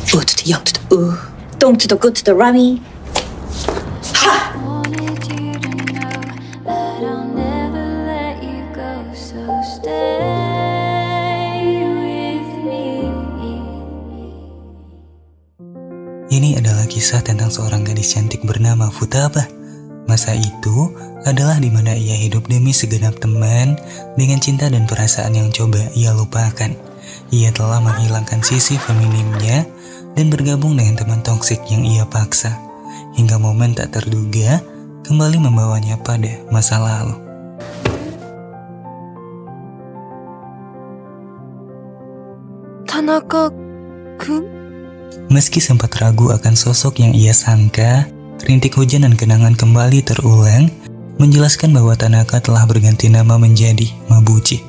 O to the young to the dong to the good to the rummy. Ha! Ini adalah kisah tentang seorang gadis cantik bernama Futaba. Masa itu adalah di mana ia hidup demi segenap teman dengan cinta dan perasaan yang coba ia lupakan. Ia telah menghilangkan sisi feminimnya dan bergabung dengan teman toksik yang ia paksa. Hingga momen tak terduga kembali membawanya pada masa lalu. Tanaka-kun? Meski sempat ragu akan sosok yang ia sangka, rintik hujan dan kenangan kembali terulang, menjelaskan bahwa Tanaka telah berganti nama menjadi Mabuchi.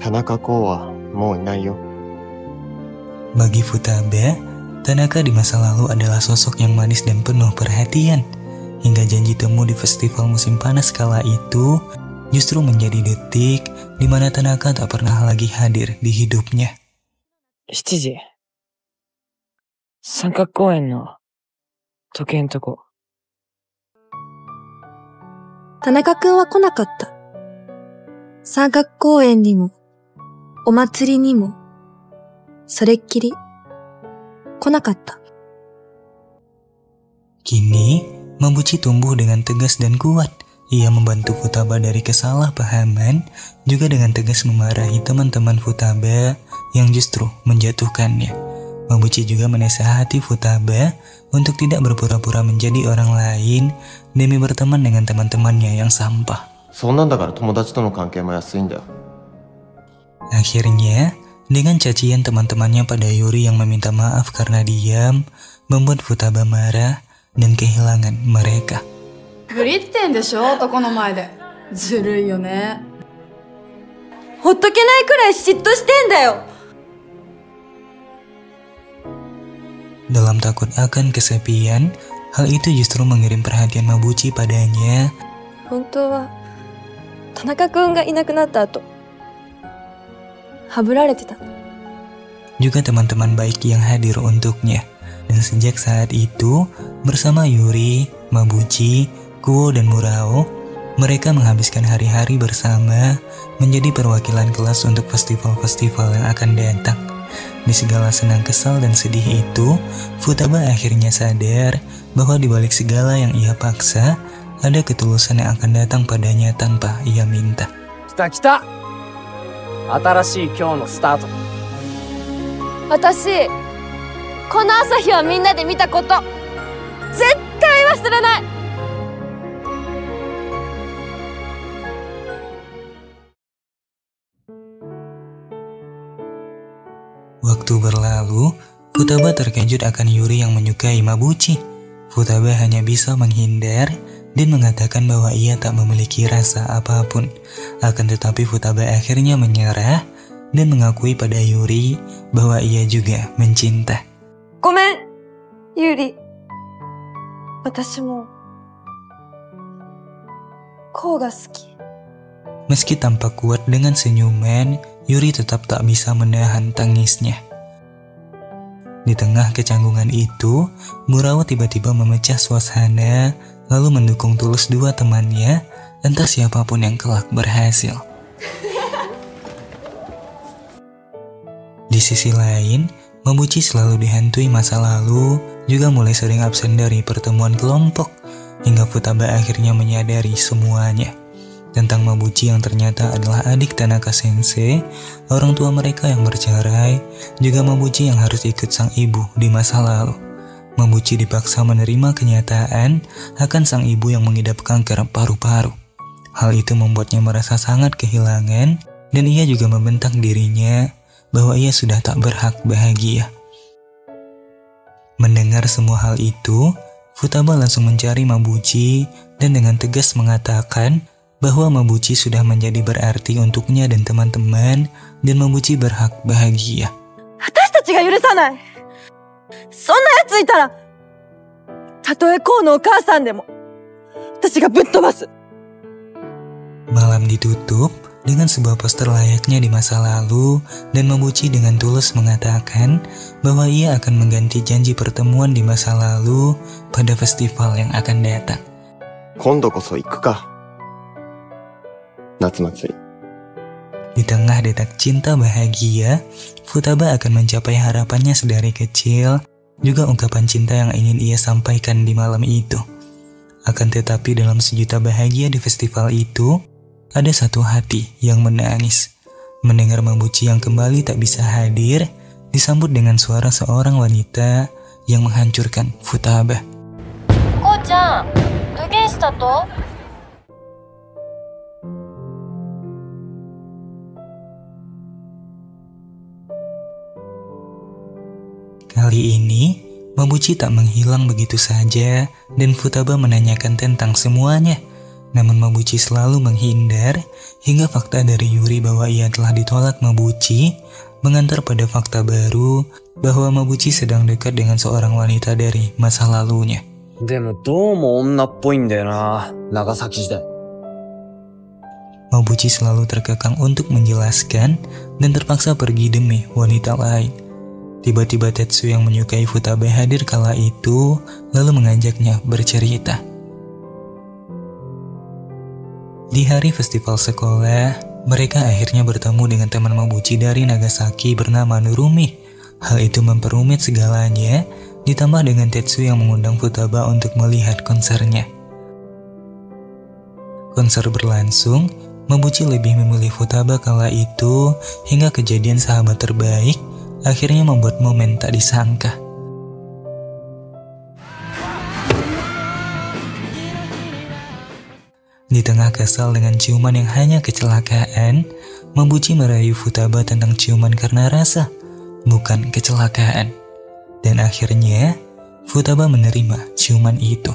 Tanaka-ko wa mou inai yo. Bagi Futaba, Tanaka di masa lalu adalah sosok yang manis dan penuh perhatian. Hingga janji temu di festival musim panas kala itu justru menjadi detik di mana Tanaka tak pernah lagi hadir di hidupnya. 7時。三角公園の時計のとこ。田中くんは来なかった。三角公園にも、お祭りにも、それっきり、来なかった。Kini, Mabuchi tumbuh dengan tegas dan kuat. Ia membantu Futaba dari kesalahpahaman, juga dengan tegas memarahi teman-teman Futaba yang justru menjatuhkannya. Mabuchi juga menasihati Futaba untuk tidak berpura-pura menjadi orang lain demi berteman dengan teman-temannya yang sampah. Akhirnya, dengan cacian teman-temannya pada Yuri yang meminta maaf karena diam, membuat Futaba marah dan kehilangan mereka. ブリってんでしょ、男の前で。ずるいよね。ほっとけないくらい嫉妬してんだよ。Dalam takut akan kesepian, hal itu justru mengirim perhatian Mabuchi padanya. 本当は、田中くんがいなくなった後、はぶられてた。Juga teman-teman baik yang hadir untuknya. Dan sejak saat itu, bersama Yuri, Mabuchi, Kuo dan Murao, mereka menghabiskan hari-hari bersama menjadi perwakilan kelas untuk festival-festival yang akan datang. Di segala senang kesal dan sedih itu, Futaba akhirnya sadar bahwa di balik segala yang ia paksa, ada ketulusan yang akan datang padanya tanpa ia minta. Kita kita! 新しい今日のスタート。私、この朝日をみんなで見たこと、絶対忘れない。Waktu berlalu, Futaba terkejut akan Yuri yang menyukai Mabuchi. Futaba hanya bisa menghindar dan mengatakan bahwa ia tak memiliki rasa apapun. Akan tetapi Futaba akhirnya menyerah dan mengakui pada Yuri bahwa ia juga mencinta. ごめん、ユリ。私も、こうが好き。 Meski tampak kuat dengan senyuman, Yuri tetap tak bisa menahan tangisnya. Di tengah kecanggungan itu, Murao tiba-tiba memecah suasana, lalu mendukung tulus dua temannya, entah siapapun yang kelak berhasil. Di sisi lain, Mabuchi selalu dihantui masa lalu, juga mulai sering absen dari pertemuan kelompok, hingga Futaba akhirnya menyadari semuanya. Tentang Mabuchi yang ternyata adalah adik Tanaka Sensei, orang tua mereka yang bercerai, juga Mabuchi yang harus ikut sang ibu di masa lalu. Mabuchi dipaksa menerima kenyataan akan sang ibu yang mengidap kanker paru-paru. Hal itu membuatnya merasa sangat kehilangan, dan ia juga membentak dirinya bahwa ia sudah tak berhak bahagia. Mendengar semua hal itu, Futaba langsung mencari Mabuchi dan dengan tegas mengatakan bahwa Mabuchi sudah menjadi berarti untuknya dan teman-teman, dan Mabuchi berhak bahagia. 私たちが許さない。そんな奴いたら、たとえこうのお母さんでも、私がぶっ飛ばす。Malam ditutup, dengan sebuah poster layaknya di masa lalu dan Mabuchi dengan tulus mengatakan bahwa ia akan mengganti janji pertemuan di masa lalu pada festival yang akan datang. 今度こそ行くか。夏祭り。 Di tengah detak cinta bahagia, Futaba akan mencapai harapannya sedari kecil, juga ungkapan cinta yang ingin ia sampaikan di malam itu. Akan tetapi dalam sejuta bahagia di festival itu, ada satu hati yang menangis. Mendengar Mabuchi yang kembali tak bisa hadir, disambut dengan suara seorang wanita yang menghancurkan Futaba. こうちゃん、無限したと? Kali ini, Mabuchi tak menghilang begitu saja dan Futaba menanyakan tentang semuanya. Namun Mabuchi selalu menghindar hingga fakta dari Yuri bahwa ia telah ditolak Mabuchi mengantar pada fakta baru bahwa Mabuchi sedang dekat dengan seorang wanita dari masa lalunya. でもどうも女っぽいんだよな、長崎時代。 Mabuchi selalu terkekang untuk menjelaskan dan terpaksa pergi demi wanita lain. Tiba-tiba Tetsu yang menyukai Futaba hadir kala itu, lalu mengajaknya bercerita. Di hari festival sekolah, mereka akhirnya bertemu dengan teman Mabuchi dari Nagasaki bernama Nurumi. Hal itu memperumit segalanya, ditambah dengan Tetsu yang mengundang Futaba untuk melihat konsernya. Konser berlangsung, Mabuchi lebih memilih Futaba kala itu hingga kejadian sahabat terbaik akhirnya membuat momen tak disangka. Di tengah kesal dengan ciuman yang hanya kecelakaan, Mabuchi merayu Futaba tentang ciuman karena rasa, bukan kecelakaan. Dan akhirnya, Futaba menerima ciuman itu.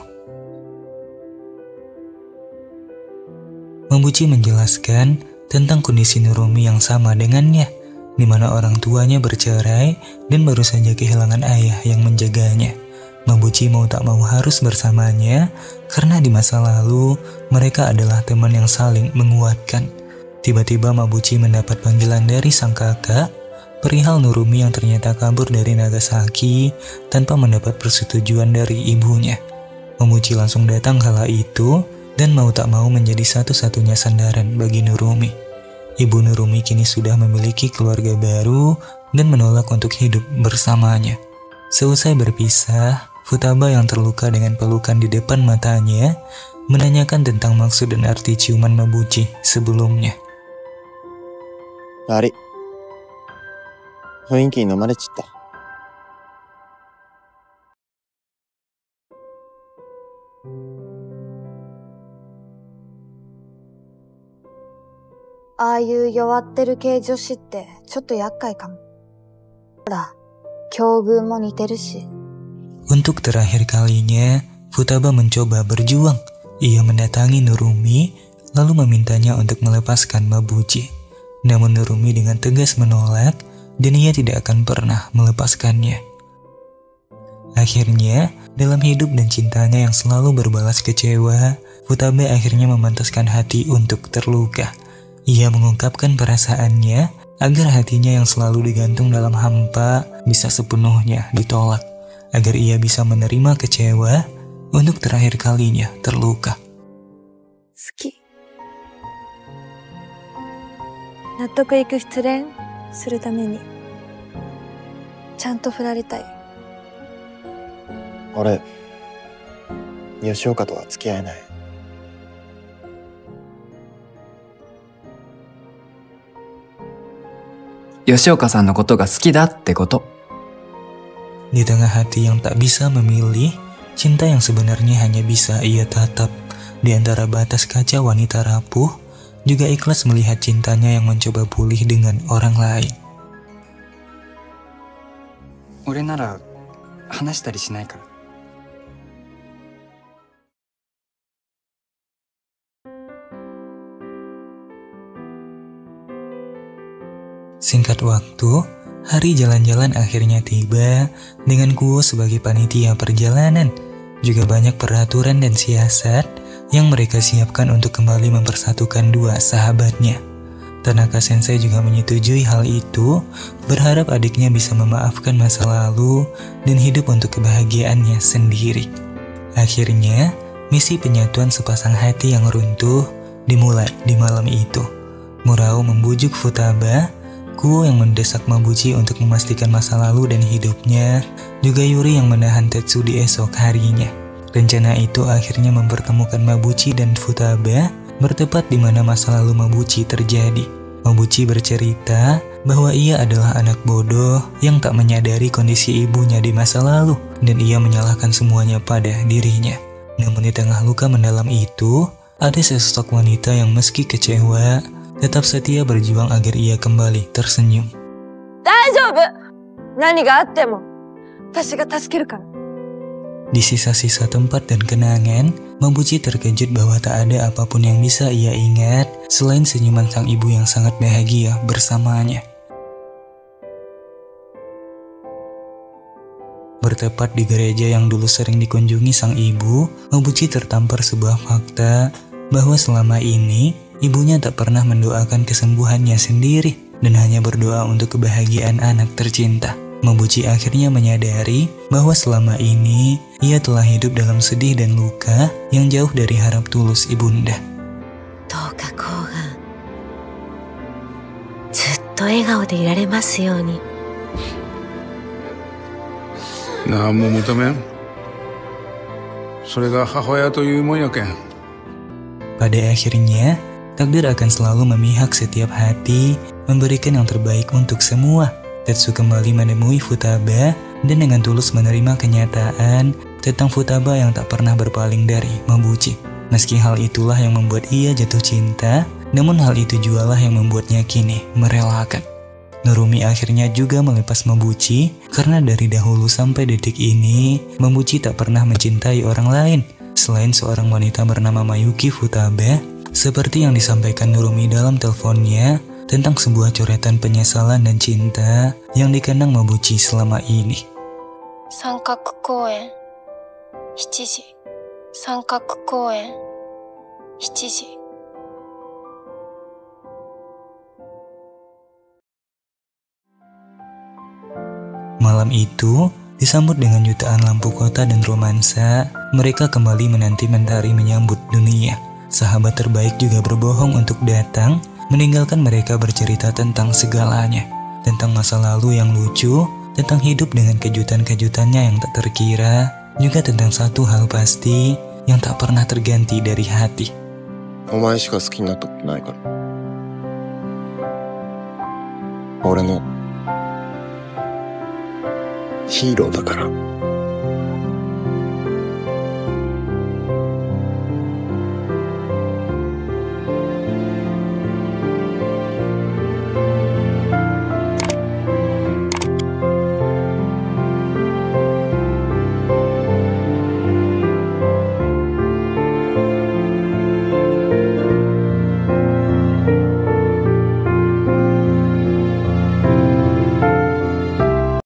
Mabuchi menjelaskan tentang kondisi Nurumi yang sama dengannya, di mana orang tuanya bercerai dan baru saja kehilangan ayah yang menjaganya. Mabuchi mau tak mau harus bersamanya karena di masa lalu mereka adalah teman yang saling menguatkan. Tiba-tiba Mabuchi mendapat panggilan dari sang kakak perihal Nurumi yang ternyata kabur dari Nagasaki tanpa mendapat persetujuan dari ibunya. Mabuchi langsung datang kala itu dan mau tak mau menjadi satu-satunya sandaran bagi Nurumi. Ibu Nurumi kini sudah memiliki keluarga baru dan menolak untuk hidup bersamanya. Seusai berpisah, Futaba yang terluka dengan pelukan di depan matanya menanyakan tentang maksud dan arti ciuman Mabuchi sebelumnya. 悪い。雰囲気に飲まれちった。ああいう弱ってる系女子ってちょっと厄介かも。ほら、境遇も似てるし。 Untuk terakhir kalinya, Futaba mencoba berjuang. Ia mendatangi Nurumi, lalu memintanya untuk melepaskan Mabuchi. Namun Nurumi dengan tegas menolak, dan ia tidak akan pernah melepaskannya. Akhirnya, dalam hidup dan cintanya yang selalu berbalas kecewa, Futaba akhirnya memantaskan hati untuk terluka. Ia mengungkapkan perasaannya agar hatinya yang selalu digantung dalam hampa bisa sepenuhnya ditolak, agar ia bisa menerima kecewa untuk terakhir kalinya terluka. 好き。納得いく失恋するために、ちゃんと振られたい。俺、吉岡とは付き合えない。吉岡さんのことが好きだってこと。 Di tengah hati yang tak bisa memilih, cinta yang sebenarnya hanya bisa ia tatap. Di antara batas kaca wanita rapuh, juga ikhlas melihat cintanya yang mencoba pulih dengan orang lain. 俺なら話したりしないから。 Singkat waktu, hari jalan-jalan akhirnya tiba dengan Kuo sebagai panitia perjalanan. Juga banyak peraturan dan siasat yang mereka siapkan untuk kembali mempersatukan dua sahabatnya. Tanaka Sensei juga menyetujui hal itu, berharap adiknya bisa memaafkan masa lalu dan hidup untuk kebahagiaannya sendiri. Akhirnya, misi penyatuan sepasang hati yang runtuh dimulai di malam itu. Murao membujuk Futaba, Kuo yang mendesak Mabuchi untuk memastikan masa lalu dan hidupnya, juga Yuri yang menahan Tetsu di esok harinya. Rencana itu akhirnya mempertemukan Mabuchi dan Futaba bertepat di mana masa lalu Mabuchi terjadi. Mabuchi bercerita bahwa ia adalah anak bodoh yang tak menyadari kondisi ibunya di masa lalu dan ia menyalahkan semuanya pada dirinya. Namun di tengah luka mendalam itu, ada sesosok wanita yang meski kecewa, tetap setia berjuang agar ia kembali tersenyum. 大丈夫! 何があっても私が助けるから. Di sisa-sisa tempat dan kenangan, Mabuchi terkejut bahwa tak ada apapun yang bisa ia ingat selain senyuman sang ibu yang sangat bahagia bersamanya. Bertepat di gereja yang dulu sering dikunjungi sang ibu, Mabuchi tertampar sebuah fakta bahwa selama ini ibunya tak pernah mendoakan kesembuhannya sendiri dan hanya berdoa untuk kebahagiaan anak tercinta. Mabuchi akhirnya menyadari bahwa selama ini ia telah hidup dalam sedih dan luka yang jauh dari harap tulus ibunda. どうかコウがずっと笑顔でいられますように。何も求めん。それが母親というもんやけん。 Pada akhirnya, takdir akan selalu memihak setiap hati, memberikan yang terbaik untuk semua. Tetsu kembali menemui Futaba dan dengan tulus menerima kenyataan tentang Futaba yang tak pernah berpaling dari Mabuchi. Meski hal itulah yang membuat ia jatuh cinta, namun hal itu jugalah yang membuatnya kini merelakan. Narumi akhirnya juga melepas Mabuchi karena dari dahulu sampai detik ini, Mabuchi tak pernah mencintai orang lain selain seorang wanita bernama Mayuki Futaba, seperti yang disampaikan Narumi dalam teleponnya tentang sebuah coretan penyesalan dan cinta yang dikenang Mabuchi selama ini. 三角公園7時三角公園7時 Malam itu disambut dengan jutaan lampu kota dan romansa. Mereka kembali menanti mentari menyambut dunia. Sahabat terbaik juga berbohong untuk datang, meninggalkan mereka bercerita tentang segalanya, tentang masa lalu yang lucu, tentang hidup dengan kejutan-kejutannya yang tak terkira, juga tentang satu hal pasti yang tak pernah terganti dari hati. お前しか好きになったことないから。俺のヒーローだから。